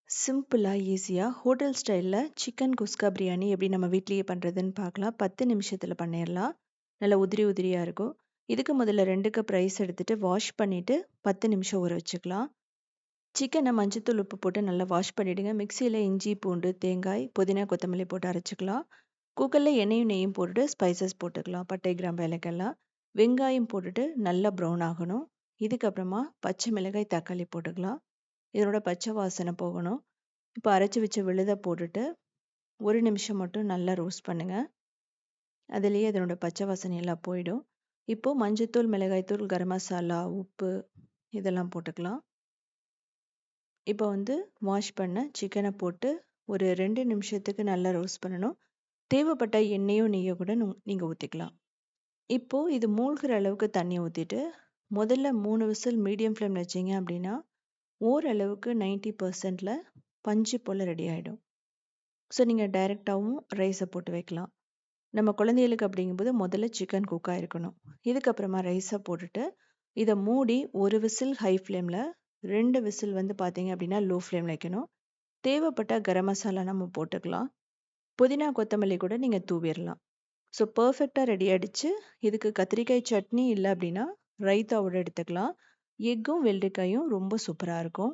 சிம்பிளா, ஈஸியா ஹோட்டல் ஸ்டைல்ல சிக்கன் குஸ்கா பிரியாணி எப்படி நம்ம வீட்லயே பண்றதுன்னு பார்க்கலாம். 10 நிமிஷத்துல பண்ணிறலாம். நல்லா உதிரி உதிரியா இருக்கும். இதுக்கு முதல்ல 2 கப் ரைஸ் எடுத்துட்டு வாஷ் பண்ணிட்டு 10 நிமிஷம் ஊற வச்சுக்கலாம். சிக்கன மஞ்சத்தூள், உப்பு போட்டு நல்லா வாஷ் பண்ணிடுங்க. மிக்ஸியில இஞ்சி, பூண்டு, தேங்காய், புதினா, கொத்தமல்லி போட்டு அரைச்சுக்கலாம். குக்கர்ல எண்ணெயும் நெய்யும் போட்டுட்டு ஸ்பைசஸ் போட்டுக்கலாம். பட்டை, கிராம்பு, ஏலக்காய்லாம். வெங்காயம் போட்டுட்டு நல்லா ப்ரௌன் ஆகணும். இதுக்கப்புறமா பச்சை மிளகாய், தக்காளி போட்டுக்கலாம். இதனோட பச்சை வாசனை போகணும். இப்போ அரைச்சு வச்ச விழுத போட்டுட்டு 1 நிமிஷம் மட்டும் நல்லா ரோஸ்ட் பண்ணுங்க. அதுலேயே அதனோட பச்சை வாசனை எல்லாம் போயிடும். இப்போ மஞ்சத்தூள், மிளகாய்த்தூள், கரம் மசாலா, உப்பு இதெல்லாம் போட்டுக்கலாம். இப்போ வாஷ் பண்ண சிக்கனை போட்டு ஒரு 2 நிமிஷத்துக்கு நல்லா ரோஸ்ட் பண்ணணும். தேவைப்பட்ட எண்ணெயோ நெய்யோ கூட நீங்கள் ஊற்றிக்கலாம். இப்போ இது மூழ்கிற அளவுக்கு தண்ணி ஊற்றிட்டு முதல்ல 3 விசில் மீடியம் ஃப்ளேமில் வச்சிங்க அப்படின்னா ஓரளவுக்கு 90%ல பஞ்சு போல் ரெடி ஆகிடும். ஸோ நீங்கள் டைரெக்டாகவும் ரைஸை போட்டு வைக்கலாம். நம்ம குழந்தைகளுக்கு அப்படிங்கும்போது முதல்ல சிக்கன் குக் ஆகிருக்கணும். இதுக்கப்புறமா ரைஸை போட்டுட்டு இதை மூடி ஒரு விசில் ஹை ஃப்ளேமில், 2 விசில் பார்த்தீங்க அப்படின்னா லோ ஃப்ளேமில் வைக்கணும். தேவைப்பட்ட கரம் மசாலா நம்ம போட்டுக்கலாம். புதினா, கொத்தமல்லி கூட நீங்கள் தூவிடலாம். ஸோ பர்ஃபெக்டாக ரெடி ஆகிடுச்சு. இதுக்கு கத்திரிக்காய் சட்னி இல்லை அப்படின்னா ரைத்தாவோட எடுத்துக்கலாம். எக்கும் வெள்ளரிக்காயும் ரொம்ப சூப்பராக இருக்கும்.